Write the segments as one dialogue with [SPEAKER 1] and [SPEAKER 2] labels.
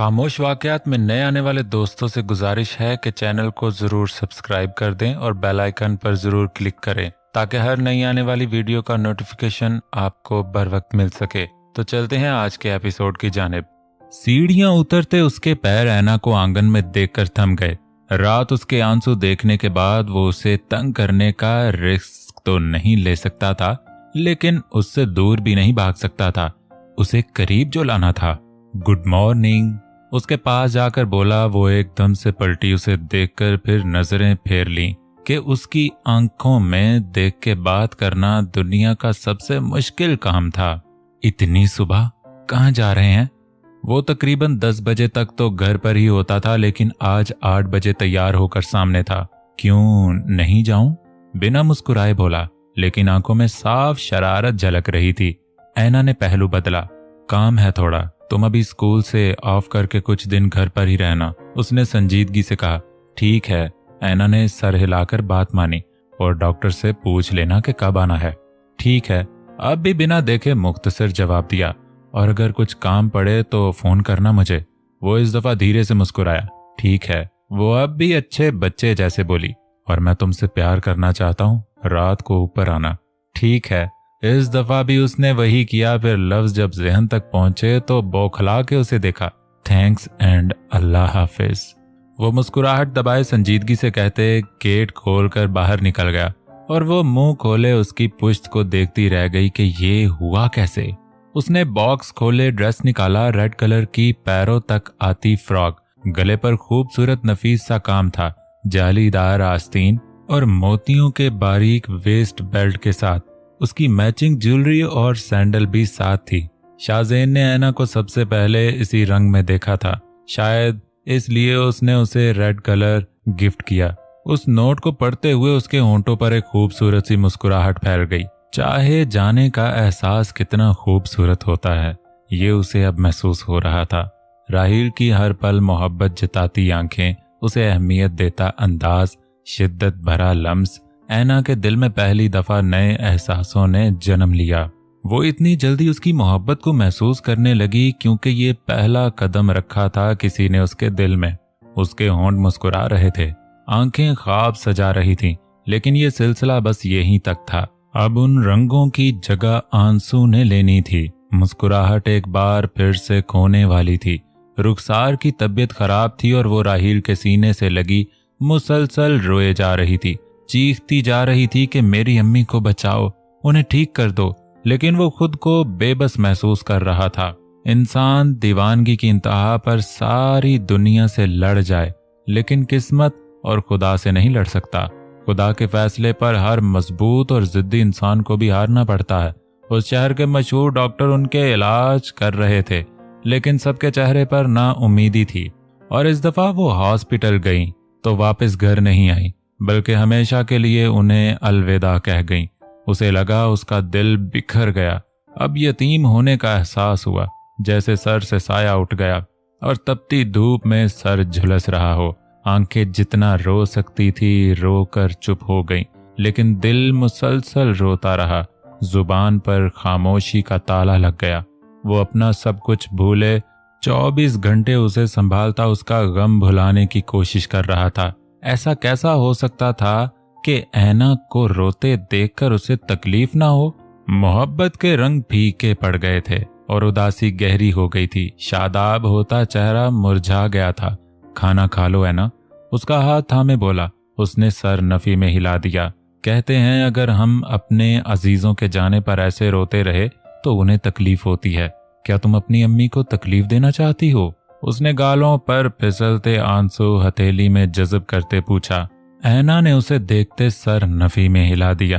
[SPEAKER 1] खामोश वाकयात में नए आने वाले दोस्तों से गुजारिश है कि चैनल को ज़रूर सब्सक्राइब कर दें और बेल आइकन पर ज़रूर क्लिक करें ताकि हर नई आने वाली वीडियो का नोटिफिकेशन आपको बर वक्त मिल सके। तो चलते हैं आज के एपिसोड की जानिब। सीढ़ियां उतरते उसके पैर ऐना को आंगन में देखकर थम गए। रात उसके आंसू देखने के बाद वो उसे तंग करने का रिस्क तो नहीं ले सकता था, लेकिन उससे दूर भी नहीं भाग सकता था। उसे करीब जो लाना था। गुड मॉर्निंग, उसके पास जाकर बोला। वो एकदम से पलटी उसे देखकर, फिर नजरें फेर लीं कि उसकी आंखों में देख के बात करना दुनिया का सबसे मुश्किल काम था। इतनी सुबह कहाँ जा रहे हैं? वो तकरीबन 10 बजे तक तो घर पर ही होता था, लेकिन आज 8 बजे तैयार होकर सामने था। क्यों नहीं जाऊं? बिना मुस्कुराए बोला, लेकिन आंखों में साफ शरारत झलक रही थी। ऐना ने पहलू बदला। काम है थोड़ा, तुम अभी स्कूल से ऑफ करके कुछ दिन घर पर ही रहना, उसने संजीदगी से कहा। ठीक है, ऐना ने सर हिलाकर बात मानी। और डॉक्टर से पूछ लेना कि कब आना है। ठीक है, अब भी बिना देखे मुख्तसर जवाब दिया। और अगर कुछ काम पड़े तो फोन करना मुझे। वो इस दफा धीरे से मुस्कुराया। ठीक है, वो अब भी अच्छे बच्चे जैसे बोली। और मैं तुमसे प्यार करना चाहता हूँ, रात को ऊपर आना। ठीक है, इस दफा भी उसने वही किया। फिर लफ्ज जब जहन तक पहुंचे तो बौखला के उसे देखा। थैंक्स एंड अल्लाह हाफिज, वो मुस्कुराहट दबाए संजीदगी से कहते गेट खोलकर बाहर निकल गया। और वो मुंह खोले उसकी पुश्त को देखती रह गई कि ये हुआ कैसे। उसने बॉक्स खोले, ड्रेस निकाला। रेड कलर की पैरों तक आती फ्रॉक, गले पर खूबसूरत नफीस सा काम था, जालीदार आस्तीन और मोतियों के बारीक वेस्ट बेल्ट के साथ उसकी मैचिंग ज्वेलरी और सैंडल भी साथ थी। शाहज़ेन ने ऐना को सबसे पहले इसी रंग में देखा था, शायद इसलिए उसने उसे रेड कलर गिफ्ट किया। उस नोट को पढ़ते हुए उसके होंठों पर एक खूबसूरत सी मुस्कुराहट फैल गई। चाहे जाने का एहसास कितना खूबसूरत होता है, ये उसे अब महसूस हो रहा था। राहील की हर पल मोहब्बत जताती आंखें, उसे अहमियत देता अंदाज, शिद्दत भरा लम्स। ऐना के दिल में पहली दफा नए एहसासों ने जन्म लिया। वो इतनी जल्दी उसकी मोहब्बत को महसूस करने लगी क्योंकि ये पहला कदम रखा था किसी ने उसके दिल में। उसके होंठ मुस्कुरा रहे थे, आंखें ख्वाब सजा रही थीं, लेकिन ये सिलसिला बस यहीं तक था। अब उन रंगों की जगह आंसू ने लेनी थी। मुस्कुराहट एक बार फिर से खोने वाली थी। रुखसार की तबीयत खराब थी और वो राहील के सीने से लगी मुसलसल रोए जा रही थी, चीखती जा रही थी कि मेरी अम्मी को बचाओ, उन्हें ठीक कर दो। लेकिन वो खुद को बेबस महसूस कर रहा था। इंसान दीवानगी की इंतहा पर सारी दुनिया से लड़ जाए, लेकिन किस्मत और खुदा से नहीं लड़ सकता। खुदा के फैसले पर हर मजबूत और जिद्दी इंसान को भी हारना पड़ता है। उस शहर के मशहूर डॉक्टर उनके इलाज कर रहे थे, लेकिन सबके चेहरे पर नाउम्मीदी थी। और इस दफा वो हॉस्पिटल गई तो वापस घर नहीं आई, बल्कि हमेशा के लिए उन्हें अलविदा कह गई। उसे लगा उसका दिल बिखर गया। अब यतीम होने का एहसास हुआ, जैसे सर से साया उठ गया और तपती धूप में सर झुलस रहा हो। आंखें जितना रो सकती थी रो कर चुप हो गईं, लेकिन दिल मुसलसल रोता रहा। जुबान पर खामोशी का ताला लग गया। वो अपना सब कुछ भूले 24 घंटे उसे संभालता उसका गम भुलाने की कोशिश कर रहा था। ऐसा कैसा हो सकता था कि ऐना को रोते देखकर उसे तकलीफ ना हो? मोहब्बत के रंग फीके पड़ गए थे और उदासी गहरी हो गई थी। शादाब होता चेहरा मुरझा गया था। खाना खा लो ऐना, उसका हाथ थामे बोला। उसने सर नफी में हिला दिया। कहते हैं अगर हम अपने अजीजों के जाने पर ऐसे रोते रहे तो उन्हें तकलीफ होती है। क्या तुम अपनी अम्मी को तकलीफ देना चाहती हो? उसने गालों पर फिसलते आंसू हथेली में जज़ब करते पूछा। ऐना ने उसे देखते सर नफी में हिला दिया।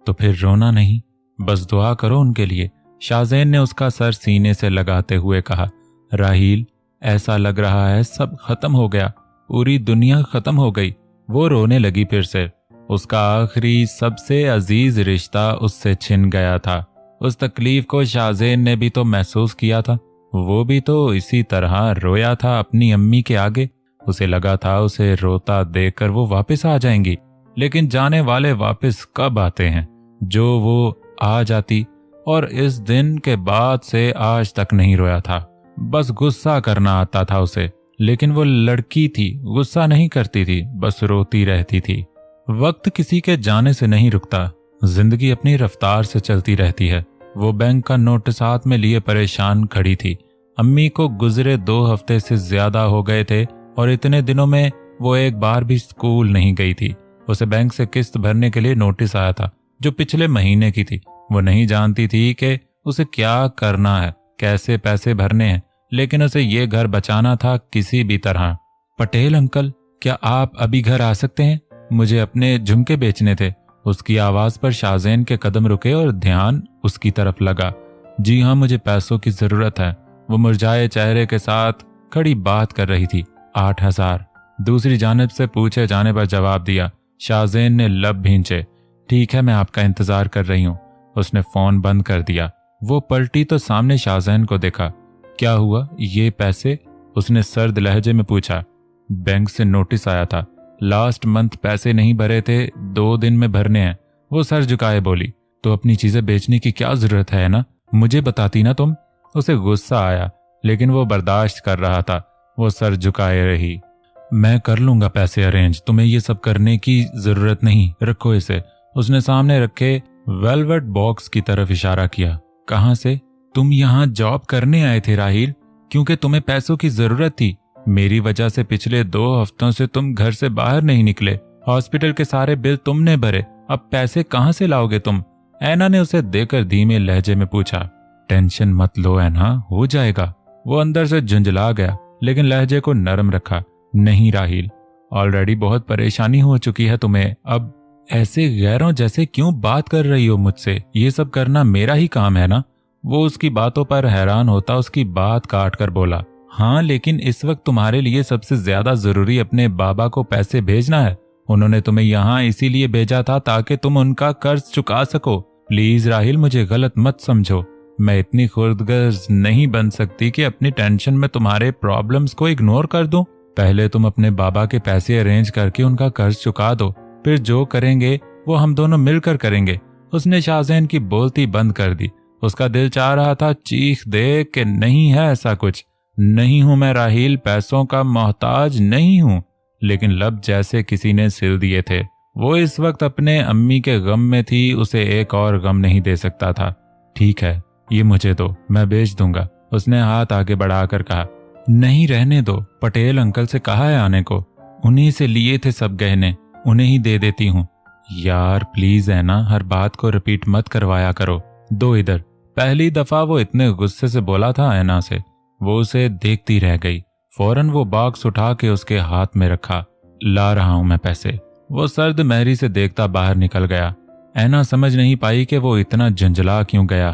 [SPEAKER 1] तो फिर रोना नहीं, बस दुआ करो उनके लिए। शाहज़ेन ने उसका सर सीने से लगाते हुए कहा। राहील, ऐसा लग रहा है सब खत्म हो गया, पूरी दुनिया खत्म हो गई। वो रोने लगी फिर से। उसका आखिरी सबसे अजीज रिश्ता उससे छिन गया था। उस तकलीफ को शाहज़ेन ने भी तो महसूस किया था। वो भी तो इसी तरह रोया था अपनी अम्मी के आगे। उसे लगा था उसे रोता देखकर वो वापस आ जाएंगी, लेकिन जाने वाले वापस कब आते हैं? जो वो आ जाती, और इस दिन के बाद से आज तक नहीं रोया था। बस गुस्सा करना आता था उसे। लेकिन वो लड़की थी, गुस्सा नहीं करती थी, बस रोती रहती थी। वक्त किसी के जाने से नहीं रुकता, जिंदगी अपनी रफ्तार से चलती रहती है। वो बैंक का नोटिस हाथ में लिए परेशान खड़ी थी। अम्मी को गुजरे 2 हफ्ते से ज्यादा हो गए थे और इतने दिनों में वो एक बार भी स्कूल नहीं गई थी। उसे बैंक से किस्त भरने के लिए नोटिस आया था जो पिछले महीने की थी। वो नहीं जानती थी कि उसे क्या करना है, कैसे पैसे भरने हैं, लेकिन उसे ये घर बचाना था किसी भी तरह। पटेल अंकल, क्या आप अभी घर आ सकते हैं? मुझे अपने झुमके बेचने थे। उसकी आवाज पर शाहजैन के कदम रुके और ध्यान उसकी तरफ लगा। जी हाँ, मुझे पैसों की जरूरत है। वो मुरझाए चेहरे के साथ खड़ी बात कर रही थी। 8,000। दूसरी जानिब से पूछे जाने पर जवाब दिया। शाहजैन ने लब भींचे। ठीक है, मैं आपका इंतजार कर रही हूँ। उसने फोन बंद कर दिया। वो पलटी तो सामने शाहजैन को देखा। क्या हुआ, ये पैसे? उसने सर्द लहजे में पूछा। बैंक से नोटिस आया था, लास्ट मंथ पैसे नहीं भरे थे, 2 दिन में भरने हैं। वो सर झुकाए बोली। तो अपनी चीजें बेचने की क्या जरूरत है ना, मुझे बताती ना तुम। उसे गुस्सा आया लेकिन वो बर्दाश्त कर रहा था। वो सर झुकाए रही। मैं कर लूंगा पैसे अरेंज, तुम्हें ये सब करने की जरूरत नहीं, रखो इसे। उसने सामने रखे वेलवेट बॉक्स की तरफ इशारा किया। कहां से? तुम यहाँ जॉब करने आए थे राहिल, क्योंकि तुम्हें पैसों की जरूरत थी। मेरी वजह से पिछले 2 हफ्तों से तुम घर से बाहर नहीं निकले। हॉस्पिटल के सारे बिल तुमने भरे, अब पैसे कहां से लाओगे तुम? ऐना ने उसे देकर धीमे लहजे में पूछा। टेंशन मत लो ऐना, हो जाएगा। वो अंदर से झुंझला गया लेकिन लहजे को नरम रखा। नहीं राहिल, ऑलरेडी बहुत परेशानी हो चुकी है तुम्हें, अब ऐसे गैरों जैसे क्यों बात कर रही हो मुझसे? ये सब करना मेरा ही काम है ना? वो उसकी बातों पर हैरान होता उसकी बात काट कर बोला। हाँ, लेकिन इस वक्त तुम्हारे लिए सबसे ज्यादा जरूरी अपने बाबा को पैसे भेजना है। उन्होंने तुम्हें यहाँ इसीलिए भेजा था ताकि तुम उनका कर्ज चुका सको। प्लीज राहिल, मुझे गलत मत समझो। मैं इतनी खुदगर्ज नहीं बन सकती कि अपनी टेंशन में तुम्हारे प्रॉब्लम्स को इग्नोर कर दूं। पहले तुम अपने बाबा के पैसे अरेंज करके उनका कर्ज चुका दो, फिर जो करेंगे वो हम दोनों मिलकर करेंगे। उसने शाहजैन की बोलती बंद कर दी। उसका दिल चाह रहा था चीख दे कि नहीं है ऐसा कुछ। नहीं हूं मैं राहिल, पैसों का मोहताज नहीं हूं। लेकिन लब जैसे किसी ने सिल दिए थे। वो इस वक्त अपने अम्मी के गम में थी, उसे एक और गम नहीं दे सकता था। ठीक है, ये मुझे दो, मैं बेच दूंगा। उसने हाथ आगे बढ़ाकर कहा। नहीं, रहने दो, पटेल अंकल से कहा है आने को। उन्हीं से लिए थे सब गहने, उन्हें ही दे देती हूँ। यार प्लीज है ना, हर बात को रिपीट मत करवाया करो। दो इधर। पहली दफा वो इतने गुस्से से बोला था ऐना से। वो उसे देखती रह गई। फौरन वो बॉक्स उठा के उसके हाथ में रखा। ला रहा हूं मैं पैसे। वो सर्द मेहरी से देखता बाहर निकल गया। ऐना समझ नहीं पाई कि वो इतना झंझला क्यों गया।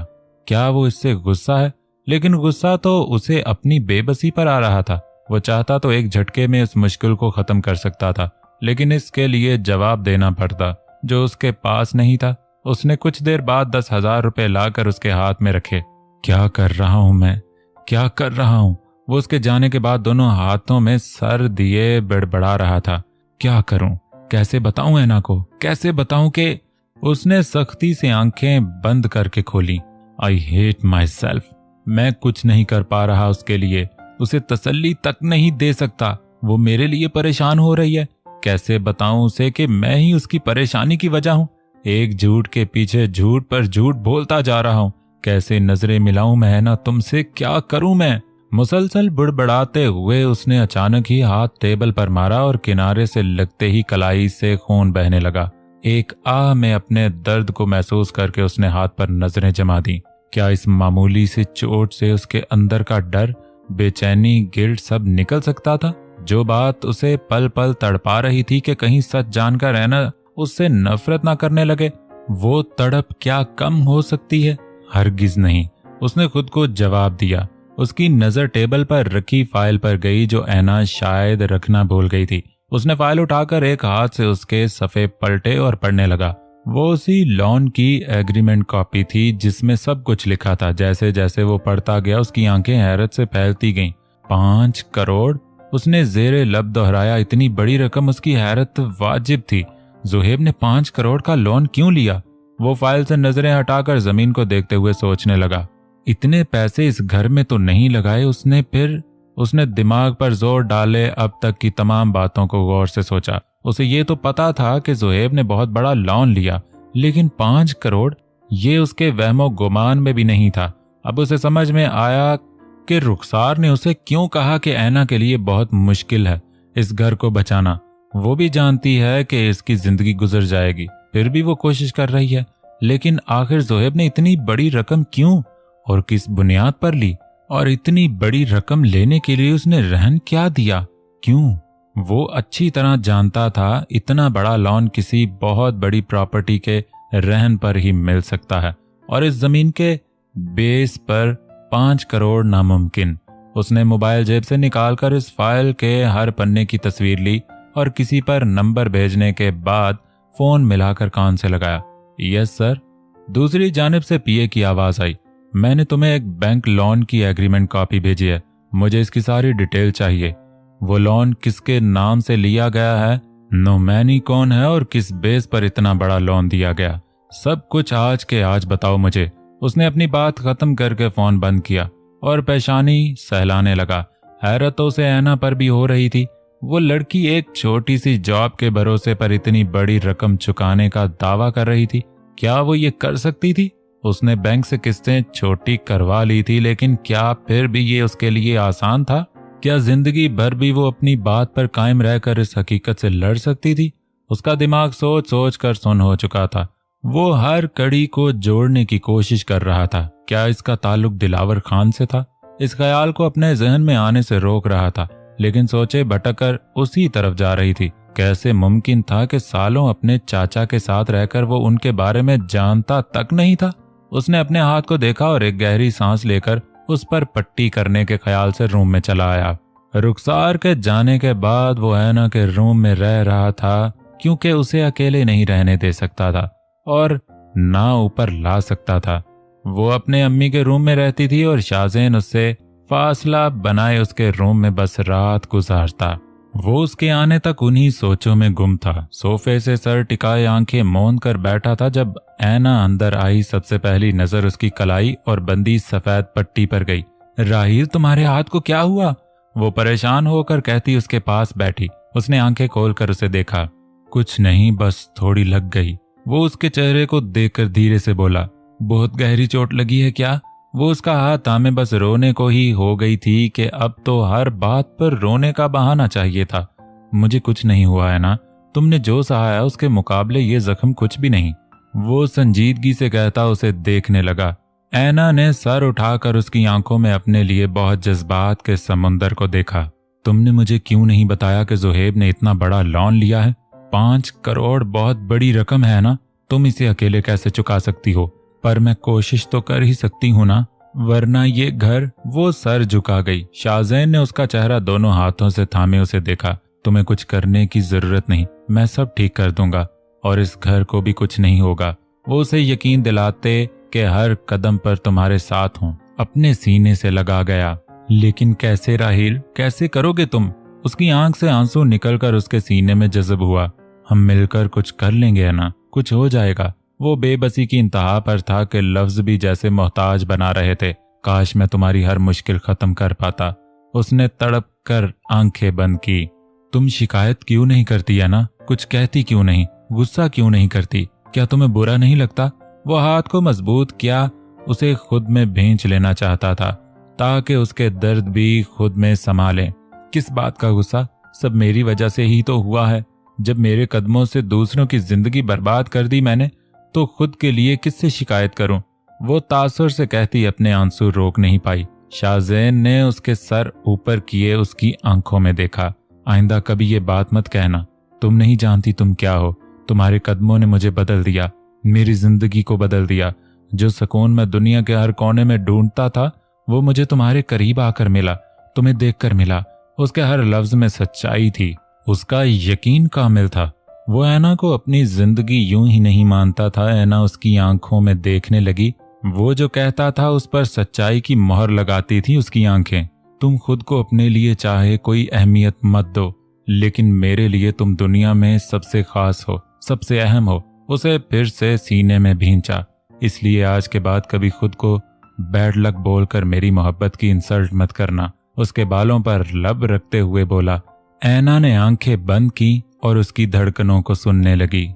[SPEAKER 1] क्या वो इससे गुस्सा है? लेकिन गुस्सा तो उसे अपनी बेबसी पर आ रहा था। वो चाहता तो एक झटके में इस मुश्किल को खत्म कर सकता था, लेकिन इसके लिए जवाब देना पड़ता जो उसके पास नहीं था। उसने कुछ देर बाद 10,000 रुपए लाकर उसके हाथ में रखे। क्या कर रहा हूं मैं, क्या कर रहा हूं? वो उसके जाने के बाद दोनों हाथों में सर दिए बड़बड़ा रहा था। क्या करूं, कैसे बताऊं ऐना को, कैसे बताऊं कि? उसने सख्ती से आंखें बंद करके खोली। I hate my self. मैं कुछ नहीं कर पा रहा उसके लिए, उसे तसल्ली तक नहीं दे सकता। वो मेरे लिए परेशान हो रही है। कैसे बताऊं उसे कि मैं ही उसकी परेशानी की वजह हूं? एक झूठ के पीछे झूठ पर झूठ बोलता जा रहा हूं। कैसे नजरें मिलाऊं मैं ना तुमसे, क्या करूं मैं? मुसलसल बुड़बड़ाते हुए उसने अचानक ही हाथ टेबल पर मारा और किनारे से लगते ही कलाई से खून बहने लगा। एक आह में अपने दर्द को महसूस करके उसने हाथ पर नजरें जमा दी। क्या इस मामूली सी चोट से उसके अंदर का डर, बेचैनी, गिल्ट सब निकल सकता था? जो बात उसे पल पल तड़पा रही थी कि कहीं सच जानकर ऐना उससे नफरत ना करने लगे, वो तड़प क्या कम हो सकती है? हरगिज नहीं। उसने खुद को जवाब दिया। उसकी नजर टेबल पर रखी फाइल पर गई जो ऐना शायद रखना भूल गई थी। उसने फाइल उठाकर एक हाथ से उसके सफ़े पलटे और पढ़ने लगा। वो उसी लोन की एग्रीमेंट कॉपी थी जिसमें सब कुछ लिखा था। जैसे जैसे वो पढ़ता गया उसकी आंखें हैरत से फैलती गईं। 5 करोड़? उसने जेरे लब दोहराया। इतनी बड़ी रकम उसकी हैरत वाजिब थी। जुहेब ने 5 करोड़ का लोन क्यों लिया? वो फाइल से नजरें हटाकर जमीन को देखते हुए सोचने लगा। इतने पैसे इस घर में तो नहीं लगाए उसने। फिर उसने दिमाग पर जोर डाले अब तक की तमाम बातों को गौर से सोचा। उसे ये तो पता था कि ज़ुहैब ने बहुत बड़ा लोन लिया, लेकिन 5 करोड़ ये उसके वहमो गुमान में भी नहीं था। अब उसे समझ में आया कि रुखसार ने उसे क्यों कहा कि ऐना के लिए बहुत मुश्किल है इस घर को बचाना। वो भी जानती है कि इसकी जिंदगी गुजर जाएगी, फिर भी वो कोशिश कर रही है। लेकिन आखिर ज़ुहैब ने इतनी बड़ी रकम क्यों और किस बुनियाद पर ली, और इतनी बड़ी रकम लेने के लिए उसने रहन क्या दिया, क्यों? वो अच्छी तरह जानता था इतना बड़ा लोन किसी बहुत बड़ी प्रॉपर्टी के रहन पर ही मिल सकता है, और इस जमीन के बेस पर 5 करोड़ नामुमकिन। उसने मोबाइल जेब से निकालकर इस फाइल के हर पन्ने की तस्वीर ली और किसी पर नंबर भेजने के बाद फोन मिलाकर कान से लगाया। Yes sir. दूसरी जानिब से पीए की आवाज आई। मैंने तुम्हें एक बैंक लोन की एग्रीमेंट कॉपी भेजी है, मुझे इसकी सारी डिटेल चाहिए। वो लोन किसके नाम से लिया गया है, नोमैनी कौन है और किस बेस पर इतना बड़ा लोन दिया गया, सब कुछ आज के आज बताओ मुझे। उसने अपनी बात खत्म करके फोन बंद किया और पेशानी सहलाने लगा। हैरत तो उसे ऐना पर भी हो रही थी। वो लड़की एक छोटी सी जॉब के भरोसे पर इतनी बड़ी रकम चुकाने का दावा कर रही थी। क्या वो ये कर सकती थी? उसने बैंक से किस्तें छोटी करवा ली थी, लेकिन क्या फिर भी ये उसके लिए आसान था? क्या जिंदगी भर भी वो अपनी बात पर कायम रहकर इस हकीकत से लड़ सकती थी? उसका दिमाग सोच सोच कर सुन्न हो चुका था। वो हर कड़ी को जोड़ने की कोशिश कर रहा था। क्या इसका ताल्लुक दिलावर खान से था? इस ख्याल को अपने जहन में आने से रोक रहा था, लेकिन सोचे भटकर उसी तरफ जा रही थी। कैसे मुमकिन था कि सालों अपने चाचा के साथ रहकर वो उनके बारे में जानता तक नहीं था? उसने अपने हाथ को देखा और एक गहरी सांस लेकर उस पर पट्टी करने के ख्याल से रूम में चला आया। रुखसार के जाने के बाद वो ऐना के रूम में रह रहा था, क्योंकि उसे अकेले नहीं रहने दे सकता था और ना ऊपर ला सकता था। वो अपने अम्मी के रूम में रहती थी और शाहज़ैन उससे फासला बनाए उसके रूम में बस रात गुजारता। वो उसके आने तक उन्हीं सोचों में गुम था। सोफे से सर टिकाए आंखें मौन कर बैठा था। जब ऐना अंदर आई, सबसे पहली नजर उसकी कलाई और बंदी सफेद पट्टी पर गई। राहिल, तुम्हारे हाथ को क्या हुआ? वो परेशान होकर कहती उसके पास बैठी। उसने आंखें खोलकर उसे देखा। कुछ नहीं, बस थोड़ी लग गई। वो उसके चेहरे को देखकर धीरे से बोला, बहुत गहरी चोट लगी है क्या? वो उसका हाथ थामे बस रोने को ही हो गई थी कि अब तो हर बात पर रोने का बहाना चाहिए था। मुझे कुछ नहीं हुआ है ना, तुमने जो सहा है उसके मुकाबले ये जख्म कुछ भी नहीं। वो संजीदगी से कहता उसे देखने लगा। ऐना ने सर उठाकर उसकी आंखों में अपने लिए बहुत जज्बात के समुंदर को देखा। तुमने मुझे क्यों नहीं बताया कि ज़ुहैब ने इतना बड़ा लोन लिया है? 5 करोड़ बहुत बड़ी रकम है ना, तुम इसे अकेले कैसे चुका सकती हो? पर मैं कोशिश तो कर ही सकती हूँ ना, वरना ये घर। वो सर झुका गई। शाहज़ैन ने उसका चेहरा दोनों हाथों से थामे उसे देखा। तुम्हें कुछ करने की जरूरत नहीं, मैं सब ठीक कर दूंगा और इस घर को भी कुछ नहीं होगा। वो उसे यकीन दिलाते कि हर कदम पर तुम्हारे साथ हूँ, अपने सीने से लगा गया। लेकिन कैसे राहिल, कैसे करोगे तुम? उसकी आंख से आंसू निकलकर उसके सीने में जज्ब हुआ। हम मिलकर कुछ कर लेंगे ना, कुछ हो जाएगा। वो बेबसी की इंतहा पर था कि लफ्ज भी जैसे मोहताज बना रहे थे। काश मैं तुम्हारी हर मुश्किल खत्म कर पाता। उसने तड़प कर आंखें बंद की। तुम शिकायत क्यों नहीं करती है ना, कुछ कहती क्यों नहीं, गुस्सा क्यों नहीं करती? क्या तुम्हें बुरा नहीं लगता? वो हाथ को मजबूत किया, उसे खुद में भींच लेना चाहता था ताकि उसके दर्द भी खुद में समा ले। किस बात का गुस्सा? सब मेरी वजह से ही तो हुआ है। जब मेरे कदमों से दूसरों की जिंदगी बर्बाद कर दी मैंने, तो खुद के लिए किससे शिकायत करूं? वो तासुर से कहती अपने आंसू रोक नहीं पाई। शाहज़ैन ने उसके सर ऊपर किए उसकी आंखों में देखा। आइंदा कभी ये बात मत कहना, तुम नहीं जानती तुम क्या हो। तुम्हारे कदमों ने मुझे बदल दिया, मेरी जिंदगी को बदल दिया। जो सुकून मैं दुनिया के हर कोने में ढूंढता था, वो मुझे तुम्हारे करीब आकर मिला, तुम्हें देखकर मिला। उसके हर लफ्ज में सच्चाई थी, उसका यकीन कामिल था। वो ऐना को अपनी जिंदगी यूं ही नहीं मानता था। ऐना उसकी आंखों में देखने लगी। वो जो कहता था उस पर सच्चाई की मोहर लगाती थी उसकी आंखें। तुम खुद को अपने लिए चाहे कोई अहमियत मत दो, लेकिन मेरे लिए तुम दुनिया में सबसे खास हो, सबसे अहम हो। उसे फिर से सीने में भींचा। इसलिए आज के बाद कभी खुद को बैड लक बोलकर मेरी मोहब्बत की इंसल्ट मत करना। उसके बालों पर लब रखते हुए बोला। ऐना ने आंखें बंद की और उसकी धड़कनों को सुनने लगी।